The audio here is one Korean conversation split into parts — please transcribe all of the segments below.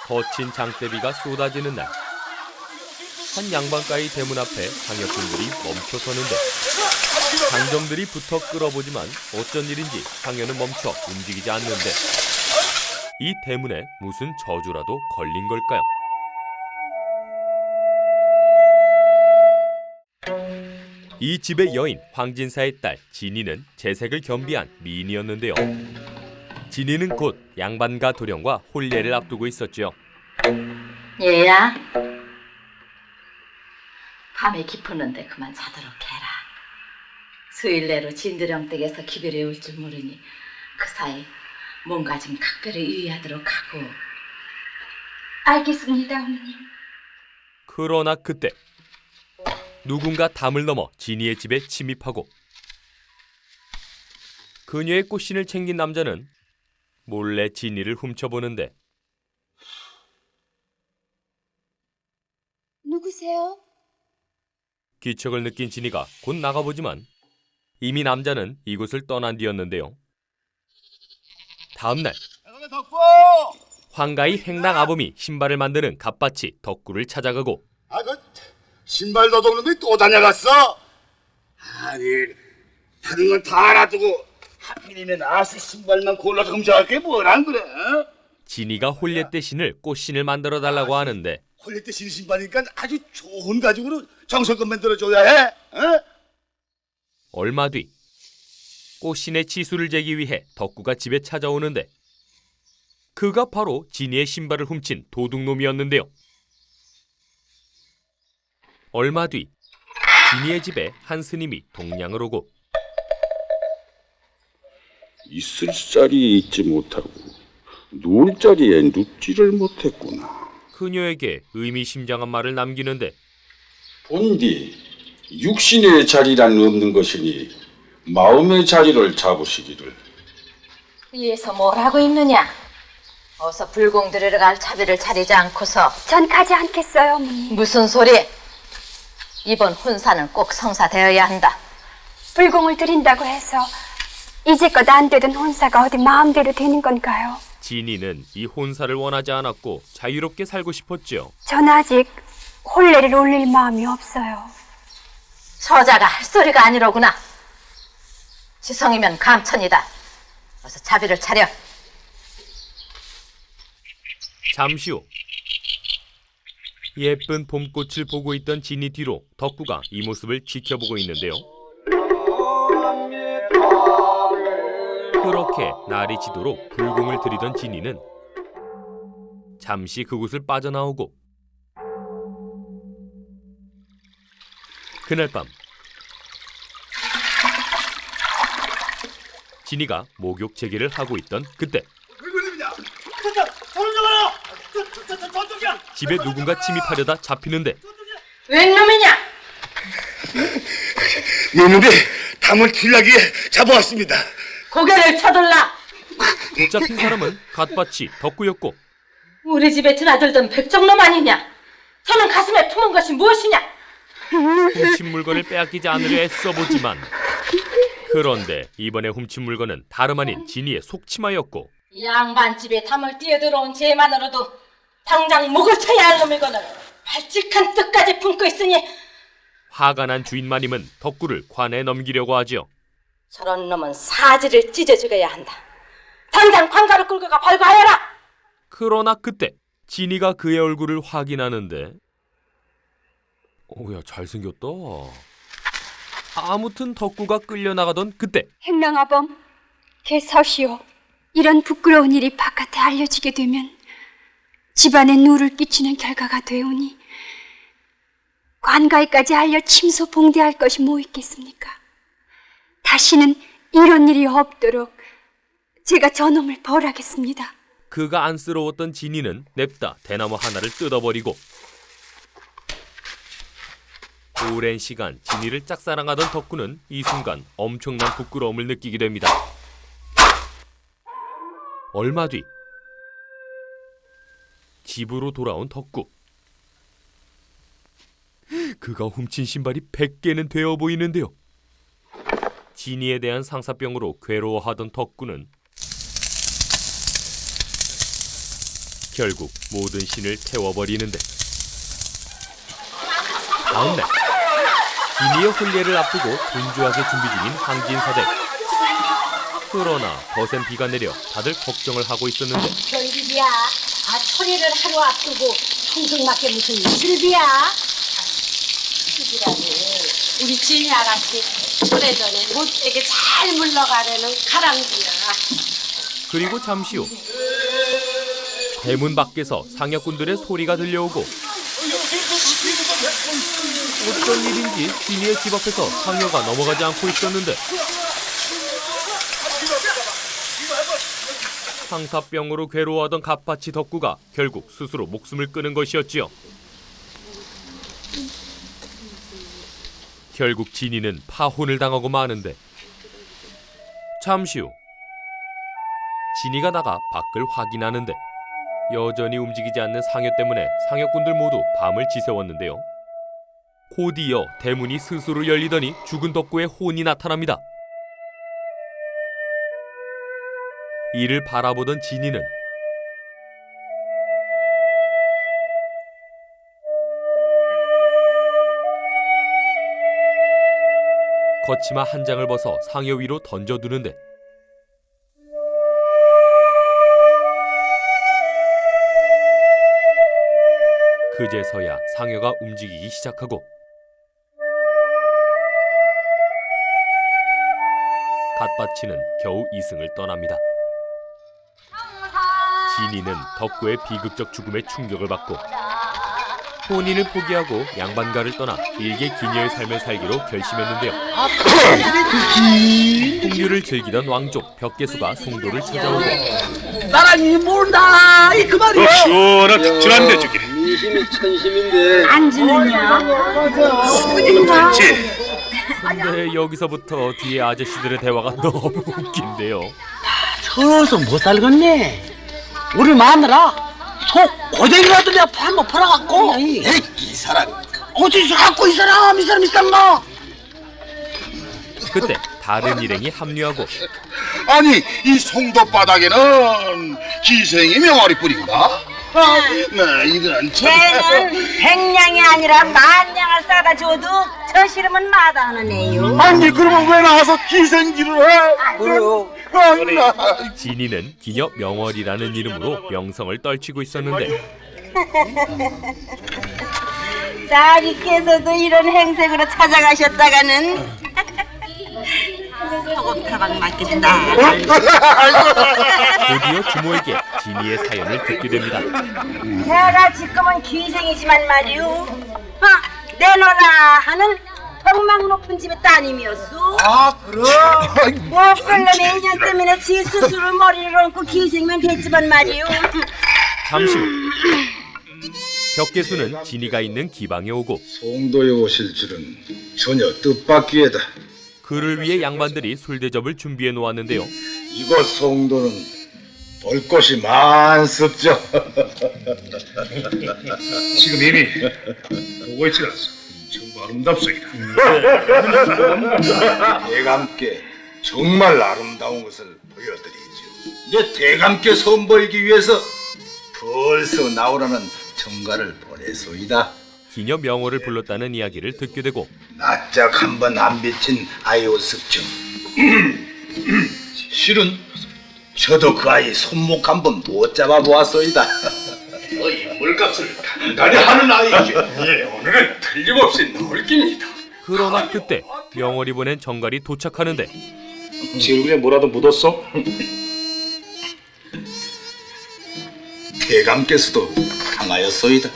거친 장대비가 쏟아지는 날, 한 양반가의 대문 앞에 상여꾼들이 멈춰서는데 장정들이 붙어 끌어보지만 어쩐 일인지 상여는 멈춰 움직이지 않는데 이 대문에 무슨 저주라도 걸린 걸까요? 이 집의 여인 황진사의 딸 진이는 재색을 겸비한 미인이었는데요. 진이는 곧 양반가 도령과 혼례를 앞두고 있었죠. 얘야, 밤에 깊었는데 그만 자도록 해라. 수일 내로 진드령 댁에서 기별이 올 줄 모르니 그 사이 뭔가 좀 각별히 유의하도록 하고. 알겠습니다, 어머님. 그러나 그때 누군가 담을 넘어 진이의 집에 침입하고 그녀의 꽃신을 챙긴 남자는 몰래 진이를 훔쳐보는데 누구세요? 기척을 느낀 진이가 곧 나가보지만 이미 남자는 이곳을 떠난 뒤였는데요. 다음 날 황가의 행랑 아범이 신발을 만드는 갑밭이 덕구를 찾아가고 그 신발 너동놈이 또 다녀갔어? 아니, 다른 건 다 알아두고 하필이면 아스 신발만 골라서 훔쳐갈 게 뭐란 그래? 어? 진이가 혼례 때 신을 꽃신을 만들어 달라고 하는데 홀릴 때 신 신발이니까 아주 좋은 가죽으로 정성껏 만들어줘야 해. 어? 얼마 뒤 꽃신의 치수를 재기 위해 덕구가 집에 찾아오는데 그가 바로 진이의 신발을 훔친 도둑놈이었는데요. 얼마 뒤 진이의 집에 한 스님이 동냥을 오고 있을 자리에 있지 못하고 누울 자리에 눕지를 못했구나. 그녀에게 의미심장한 말을 남기는데 본디 육신의 자리란 없는 것이니 마음의 자리를 잡으시기를. 위에서 뭘 하고 있느냐? 어서 불공 들으러 갈 차비를 차리지 않고서. 전 가지 않겠어요, 어머님. 무슨 소리? 이번 혼사는 꼭 성사되어야 한다. 불공을 드린다고 해서 이제껏 안 되던 혼사가 어디 마음대로 되는 건가요? 진이는 이 혼사를 원하지 않았고 자유롭게 살고 싶었죠. 전 아직 혼례를 올릴 마음이 없어요. 처자가 할 소리가 아니로구나. 지성이면 감천이다. 어서 차비를 차려. 잠시 후 예쁜 봄꽃을 보고 있던 진이 뒤로 덕구가 이 모습을 지켜보고 있는데요. 그렇게 날이 지도록 불공을 들이던 진이는 잠시 그곳을 빠져나오고 그날 밤 진이가 목욕 재개를 하고 있던 그때 집에 누군가 침입하려다 잡히는데 웬 놈이냐? 이놈이 담을 틸라기에 잡아왔습니다. 고개를 쳐들라. 붙잡힌 사람은 갓밭이 덕구였고 우리 집에 드나들던 백정놈 아니냐? 저는 가슴에 품은 것이 무엇이냐? 훔친 물건을 빼앗기지 않으려 애써보지만 그런데 이번에 훔친 물건은 다름 아닌 진이의 속치마였고 양반집에 담을 뛰어들어온 죄만으로도 당장 목을 쳐야 할 놈이거늘 발칙한 뜻까지 품고 있으니 화가 난 주인마님은 덕구를 관에 넘기려고 하죠. 저런 놈은 사지를 찢어 죽여야 한다. 당장 관가로 끌고 가 벌거하여라. 그러나 그때 진이가 그의 얼굴을 확인하는데 오야 잘생겼다. 아무튼 덕구가 끌려나가던 그때 행랑아범, 개 서시오. 이런 부끄러운 일이 바깥에 알려지게 되면 집안에 누를 끼치는 결과가 되오니 관가에까지 알려 침소봉대할 것이 뭐 있겠습니까? 다시는 이런 일이 없도록 제가 저놈을 벌하겠습니다. 그가 안쓰러웠던 진이는 냅다 대나무 하나를 뜯어버리고 오랜 시간 진이를 짝사랑하던 덕구는 이 순간 엄청난 부끄러움을 느끼게 됩니다. 얼마 뒤 집으로 돌아온 덕구. 그가 훔친 신발이 100개는 되어 보이는데요. 진이에 대한 상사병으로 괴로워하던 덕구는 결국 모든 신을 태워버리는데 다음날 기니의 혼례를 앞두고 분주하게 준비 중인 황진사대. 그러나 거센 비가 내려 다들 걱정을 하고 있었는데 별일이야. 초리를 하루 앞두고 청승맞게 무슨 이슬비야? 이슬비라니 우리 진이 아가씨 오래전에 못되게 잘 물러가려는 가랑비야. 그리고 잠시 후 대문 밖에서 상여꾼들의 소리가 들려오고 어쩐 일인지 기니의 집 앞에서 상여가 넘어가지 않고 있었는데 상사병으로 괴로워하던 갑파치 덕구가 결국 스스로 목숨을 끊은 것이었지요. 결국 진이는 파혼을 당하고 마는데 잠시 후 진이가 나가 밖을 확인하는데 여전히 움직이지 않는 상여 때문에 상여꾼들 모두 밤을 지새웠는데요. 곧이어 대문이 스스로 열리더니 죽은 덕구의 혼이 나타납니다. 이를 바라보던 진이는 거치마 한 장을 벗어 상여 위로 던져두는데 그제서야 상여가 움직이기 시작하고 갓바치는 겨우 이승을 떠납니다. 진이는 덕구의 비극적 죽음에 충격을 받고 혼인을 포기하고 양반가를 떠나 일개 기녀의 삶을 살기로 결심했는데요. 풍류를 즐기던 왕족 벽계수가 송도를 찾아오고 나랑이 모른다 그 말이야. 시원한 특출한데 저기는. 민심이 천심인데 안주는요? 그렇지. 근데 여기서부터 뒤에 아저씨들의 대화가 너무 웃긴데요. 서러워서 못 살겠네. 우리 마누라 속 고쟁이라도 내가 한번 팔아갖고 이 사람. 어디서 갖고 이 사람 이상가. 그때 다른 일행이 합류하고 아니 이 송도 바닥에는 기생이 명아리뿐인가? 나 이런 참. 쟤는 백냥이 아니라 만냥을 싸다 줘도 저 싫으면 마다하는 애요. 아니 그러면 왜 나와서 기생질을 해? 그래요. 진이는 기녀 명월이라는 이름으로 명성을 떨치고 있었는데 자기께서도 이런 행색으로 찾아가셨다가는 소금타박 맞게 된다. 드디어 주모에게 진이의 사연을 듣게 됩니다. 내가 지금은 기생이지만 말이오. 내놓으라 하는 덕망 높은 집의 따님이었소. 아 그래? 못 끌려면 인연 때문에 지 스스로 머리를 얹고 기생만 됐지만 말이오. 잠시 후 벽계수는 진이가 있는 기방에 오고 송도에 오실 줄은 전혀 뜻밖이에다. 그를 위해 양반들이 술대접을 준비해 놓았는데요. 이곳 송도는 볼 것이 많습죠. 지금 이미 보고 있지 않소. 정말 아름답소이다. 대감께 정말 아름다운 것을 보여드리죠. 내 대감께 선보이기 위해서 벌써 나오라는 정가를 보내소이다. 기녀 명호를 불렀다는 이야기를 듣게 되고 낯짝 한번 안 비친 아이오습죠. 실은 저도 그 아이 손목 한번 못 잡아보았소이다. 물값을 단단히 하는 아이지. 예, 오늘은 틀림없이 놀깁니다. 그러나 그때 명월이 보낸 정갈이 도착하는데 지 얼굴에 뭐라도 묻었어? 대감께서도 강하였소이다.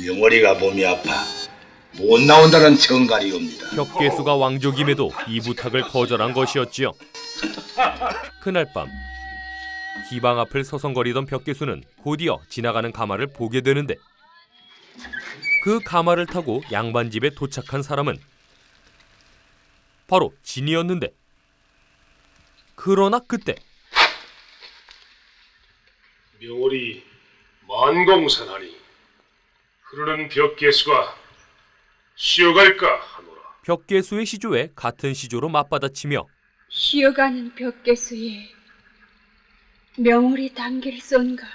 명월이가 몸이 아파 못 나온다는 정갈이옵니다. 벽계수가 왕족임에도 이 부탁을 거절한 것이었지요. 그날 밤 기방 앞을 서성거리던 벽계수는 곧이어 지나가는 가마를 보게 되는데 그 가마를 타고 양반집에 도착한 사람은 바로 진이었는데 그러나 그때 명월이 만공산하니 흐르는 벽계수가 쉬어갈까 하노라. 벽계수의 시조에 같은 시조로 맞받아치며 쉬어가는 벽계수에 명월이 단계를 쏜가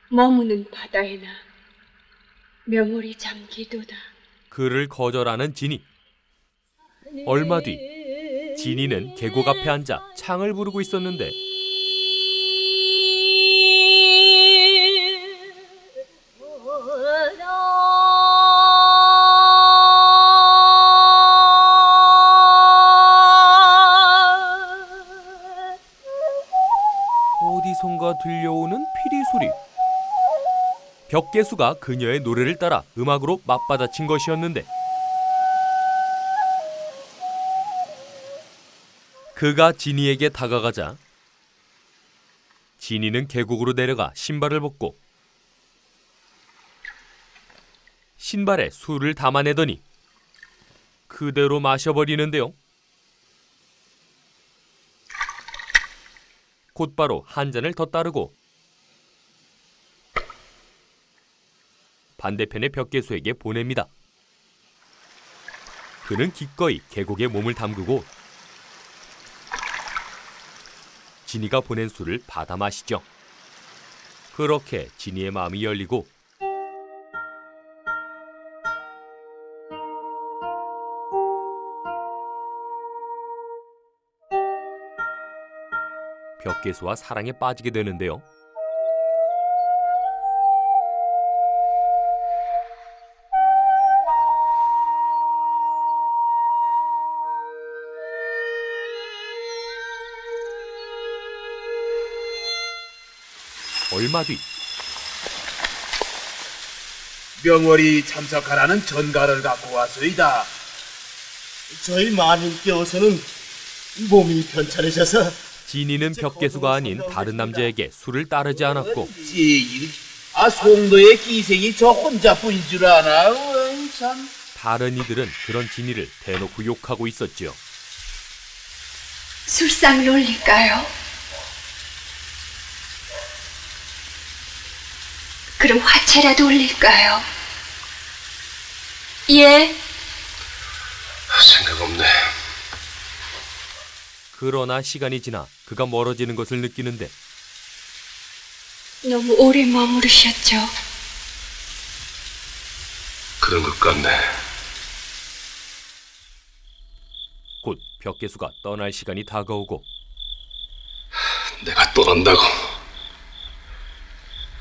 머무는 바다에나 명월이 잠기도다. 그를 거절하는 진이. 얼마 뒤 진이는 계곡 앞에 앉아 창을 부르고 있었는데 어디선가 들려오는 피리 소리. 벽개수가 그녀의 노래를 따라 음악으로 맞받아친 것이었는데 그가 진이에게 다가가자 진이는 계곡으로 내려가 신발을 벗고 신발에 술을 담아내더니 그대로 마셔버리는데요. 곧바로 한 잔을 더 따르고 반대편의 벽개수에게 보냅니다. 그는 기꺼이 계곡에 몸을 담그고 진이가 보낸 술을 받아 마시죠. 그렇게 진이의 마음이 열리고 벽개수와 사랑에 빠지게 되는데요. 얼마 뒤 명월이 참석하라는 전가를 갖고 왔소이다. 저희 마님께서는 몸이 편찮으셔서 진이는 벽개수가 아닌 다른 남자에게 술을 따르지 않았고 송도의 기생이 저 혼자뿐인 줄 아나. 참. 다른 이들은 그런 진이를 대놓고 욕하고 있었지요. 술상을 올릴까요? 그럼 화채라도 올릴까요? 예. 생각 없네. 그러나 시간이 지나 그가 멀어지는 것을 느끼는데 너무 오래 머무르셨죠? 그런 것 같네. 곧 벽개수가 떠날 시간이 다가오고 내가 떠난다고.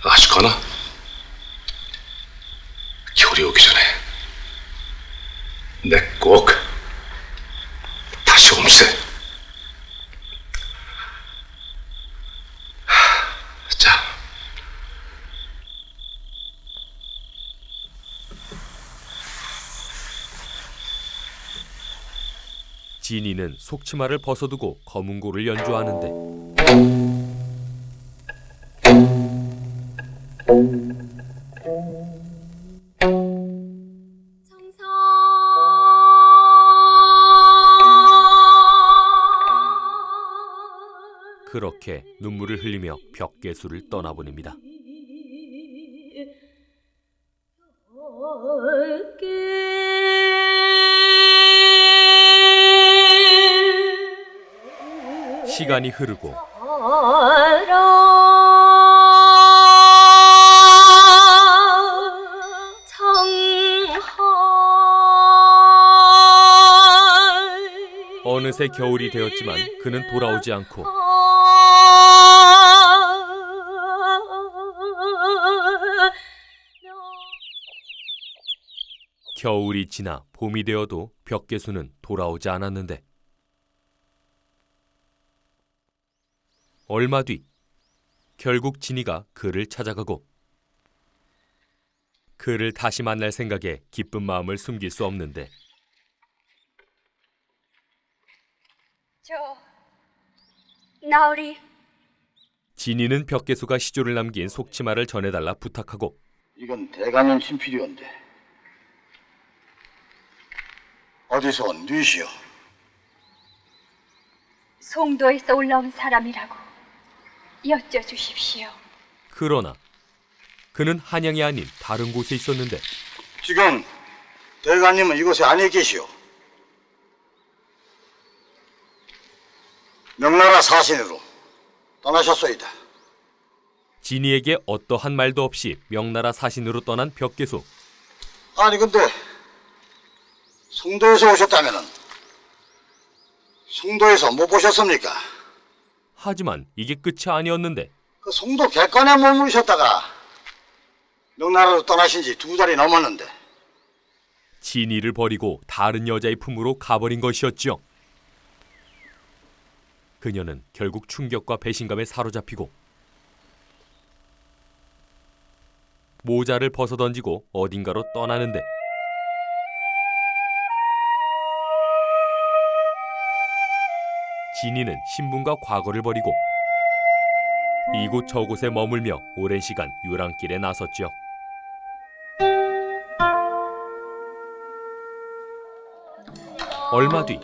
아직 가나? 겨울이 오기 전에 내 꼭 다시 옴세. 자, 진이는 속치마를 벗어두고 검은고를 연주하는데 그렇게 눈물을 흘리며 벽개수를 떠나보냅니다. 시간이 흐르고 어느새 겨울이 되었지만 그는 돌아오지 않고 겨울이 지나 봄이 되어도 벽개수는 돌아오지 않았는데 얼마 뒤 결국 진이가 그를 찾아가고 그를 다시 만날 생각에 기쁜 마음을 숨길 수 없는데 나으리. 진이는 벽개수가 시조를 남긴 속치마를 전해달라 부탁하고 이건 대강령 신필이온데 어디서 온 뉘시오? 송도에서 올라온 사람이라고 여쭤주십시오. 그러나 그는 한양이 아닌 다른 곳에 있었는데 지금 대강님은 이곳에 아니 계시오. 명나라 사신으로 떠나셨소이다. 진이에게 어떠한 말도 없이 명나라 사신으로 떠난 벽계수. 아니 근데 송도에서 오셨다면은 송도에서 못 보셨습니까? 하지만 이게 끝이 아니었는데 그 송도 객관에 머무르셨다가 명나라로 떠나신 지 2달이 넘었는데 진이를 버리고 다른 여자의 품으로 가버린 것이었죠. 그녀는 결국 충격과 배신감에 사로잡히고 모자를 벗어던지고 어딘가로 떠나는데 진이는 신분과 과거를 버리고 이곳 저곳에 머물며 오랜 시간 유랑길에 나섰죠. 얼마 뒤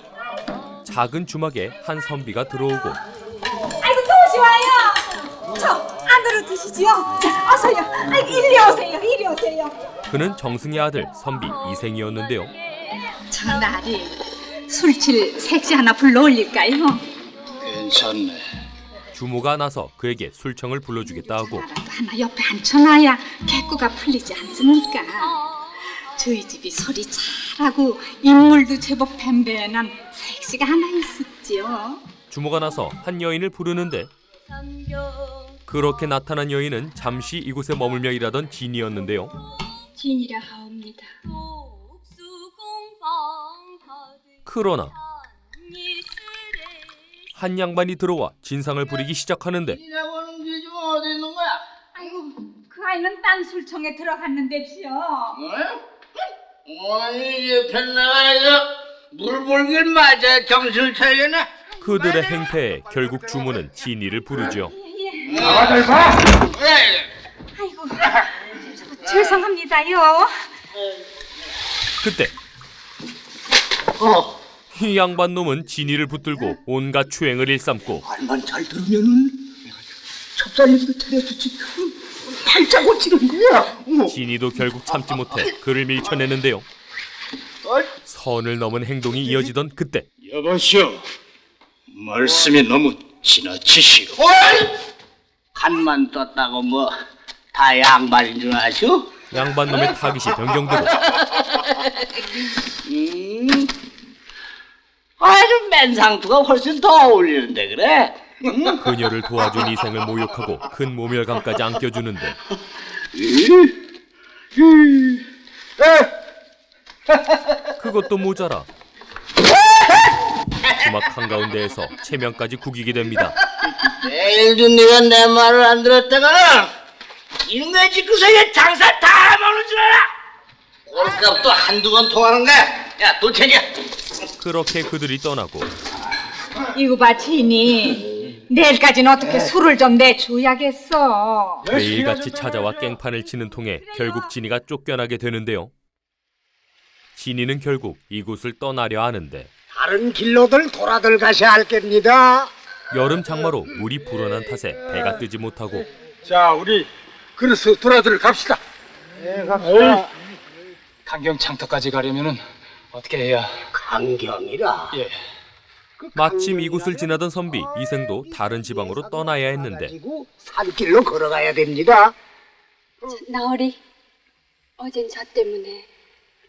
작은 주막에 한 선비가 들어오고 아이고 도시 와요. 저 안으로 드시지요. 자, 어서요. 아이고 이리 오세요. 이리 오세요. 그는 정승의 아들 선비 이생이었는데요. 저 날이 술칠 색시 하나 불러올릴까요? 괜찮네. 주모가 나서 그에게 술청을 불러주겠다 하고 나라도 하나 옆에 앉혀놔야 개꾸가 풀리지 않습니까? 저희 집이 소리 잘하고 인물도 제법 뱀뱀한 색시가 하나 있었지요. 주모가 나서 한 여인을 부르는데 그렇게 나타난 여인은 잠시 이곳에 머물며 일하던 진이었는데요. 진이라 하옵니다. 그러나 한 양반이 들어와 진상을 부리기 시작하는데 이라고는 게 좀 어디 있는 거야? 아이고 그 아이는 딴 술청에 들어갔는데시요. 어이 편나가서 물 볼길 맞아 정신을 차리네. 그들의 행패에 결국 주모는 진이를 부르죠. 나와들 봐. 아이고 죄송합니다요. 그때 이 양반 놈은 진이를 붙들고 온갖 추행을 일삼고 말만 잘 들으면은 내가 첩살림도 차려주지. 팔자고치는 거야. 진이도 결국 참지 못해 그를 밀쳐내는데요. 선을 넘은 행동이 이어지던 그때 여보시오, 말씀이 너무 지나치시오. 간만 떴다고 뭐 다 양반인 줄 아시오? 양반 놈의 타깃이 변경되고 아주 맨상투가 훨씬 더 어울리는데 그래? 그녀를 도와준 이생을 모욕하고 큰 모멸감까지 안겨주는데 그것도 모자라 주막 한가운데에서 체면까지 구기게 됩니다. 내일도 네가 내 말을 안 들었다가는 이놈의 집구석에 장사 다 먹는 줄 알아. 꼴값도 한두 번 통하는 거야. 야 도천이야. 그렇게 그들이 떠나고 이거 봐 진이. 내일까지는 어떻게 술을 좀 내줘야겠어. 매일같이 찾아와 깽판을 치는 통에 결국 진이가 쫓겨나게 되는데요. 진이는 결국 이곳을 떠나려 하는데 다른 길로들 돌아들 가셔야 할 겁니다. 여름 장마로 물이 불어난 탓에 배가 뜨지 못하고 자, 우리 그래서 돌아들 갑시다. 네, 갑시다. 강경 창터까지 가려면은 어떻게 해야? 강경이라. 예. 마침 이곳을 지나던 선비 이생도 다른 지방으로 떠나야 했는데 가지고 산길로 걸어가야 됩니다. 나으리 어젠 저 때문에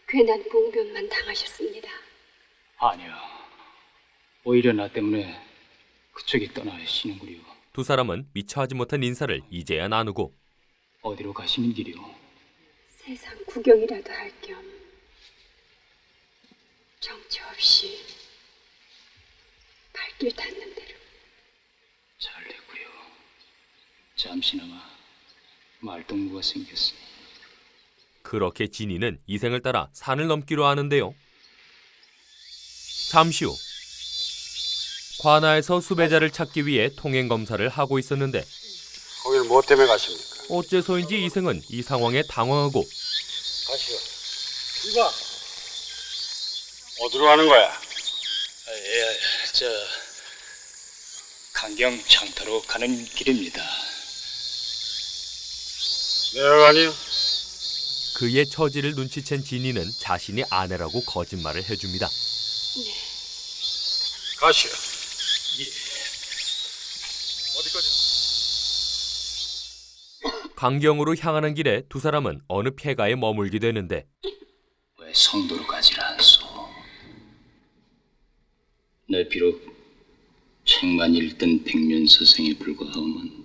괜한 봉변만 당하셨습니다. 아니요. 오히려 나 때문에 그쪽이 떠나시는구려. 두 사람은 미처 하지 못한 인사를 이제야 나누고 어디로 가시는 길이오? 세상 구경이라도 할 겸 정처 없이 발길 닿는 대로. 잘됐구려. 잠시나마 말동무가 생겼으니. 그렇게 진이는 이생을 따라 산을 넘기로 하는데요. 잠시 후 관아에서 수배자를 찾기 위해 통행 검사를 하고 있었는데 거길 뭐 때문에 가십니까? 어째서인지 이생은 이 상황에 당황하고 가시오. 이봐. 어디로 가는 거야? 저 강경 창터로 가는 길입니다. 내가 아니요. 그의 처지를 눈치챈 진이는 자신이 아내라고 거짓말을 해줍니다. 가시오. 어디까지? 강경으로 향하는 길에 두 사람은 어느 폐가에 머물게 되는데 왜 성도로 가질 않소? 내 비록 책만 읽던 백면서생에 불과하오만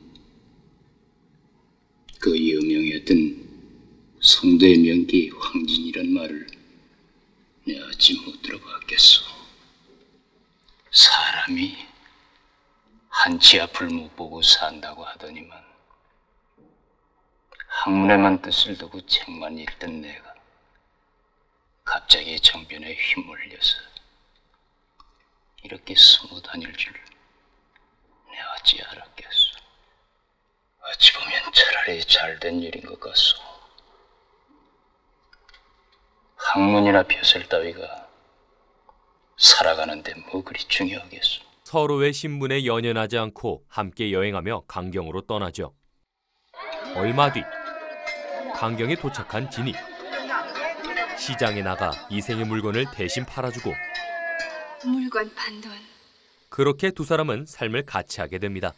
그 여명이었던 성도의 명기 황진이란 말을 내 어찌 못 들어봤겠소. 사람이 한치 앞을 못 보고 산다고 하더니만 학문에만 뜻을 두고 책만 읽던 내가 갑자기 정변에 휘몰려서 이렇게 숨어 다닐 줄 내 어찌 알았겠소. 어찌 보면 차라리 잘된 일인 것 같소. 학문이나 벼슬 따위가 살아가는데 뭐 그리 중요하겠소. 서로의 신분에 연연하지 않고 함께 여행하며 강경으로 떠나죠. 얼마 뒤 강경에 도착한 진이 시장에 나가 이생의 물건을 대신 팔아주고 물건 판 돈 그렇게 두 사람은 삶을 같이 하게 됩니다.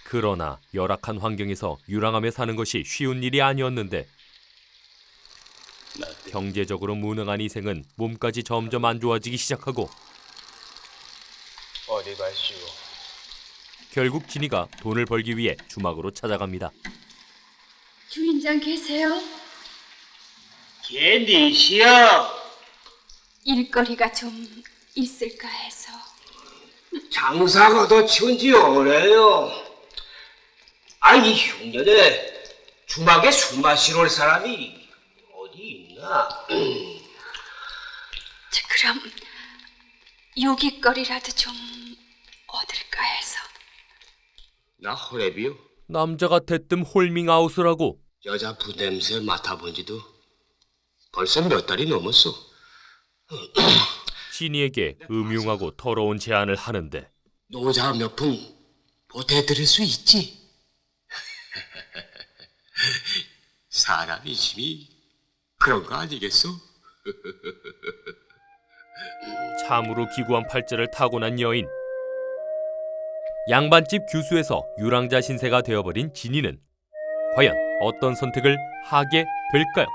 그러나 열악한 환경에서 유랑하며 사는 것이 쉬운 일이 아니었는데 경제적으로 무능한 이생은 몸까지 점점 안 좋아지기 시작하고 어디 가시오? 결국 진이가 돈을 벌기 위해 주막으로 찾아갑니다. 주인장 계세요? 걔 넷이야. 일거리가 좀 있을까 해서. 장사가 더 치운 지 오래요. 이 흉년에 주막에 술 마시러 올 사람이 어디 있나? 그럼 요깃거리라도 좀 얻을까 해서. 나 호랩이요. 남자가 대뜸 홀밍아웃을 하고 여자 부냄새 맡아본 지도 벌써 몇 달이 넘었어. 진이에게 음흉하고 더러운 제안을 하는데 노자 몇 푼 보태드릴 수 있지? 사람이 심이 그런 거 아니겠어? 참으로 기구한 팔자를 타고난 여인. 양반집 규수에서 유랑자 신세가 되어버린 진이는 과연 어떤 선택을 하게 될까요?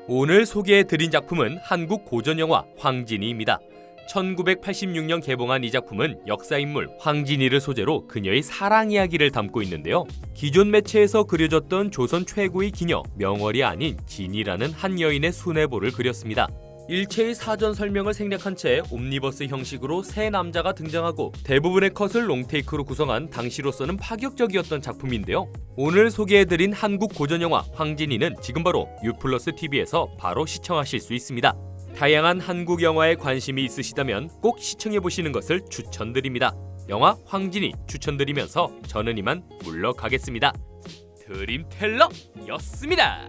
오늘 소개해드린 작품은 한국 고전영화 황진이입니다. 1986년 개봉한 이 작품은 역사인물 황진이를 소재로 그녀의 사랑 이야기를 담고 있는데요. 기존 매체에서 그려졌던 조선 최고의 기녀 명월이 아닌 진이라는 한 여인의 순애보를 그렸습니다. 일체의 사전 설명을 생략한 채 옴니버스 형식으로 세 남자가 등장하고 대부분의 컷을 롱테이크로 구성한 당시로서는 파격적이었던 작품인데요. 오늘 소개해드린 한국 고전영화 황진이는 지금 바로 U+TV에서 바로 시청하실 수 있습니다. 다양한 한국 영화에 관심이 있으시다면 꼭 시청해보시는 것을 추천드립니다. 영화 황진이 추천드리면서 저는 이만 물러가겠습니다. 드림텔러였습니다.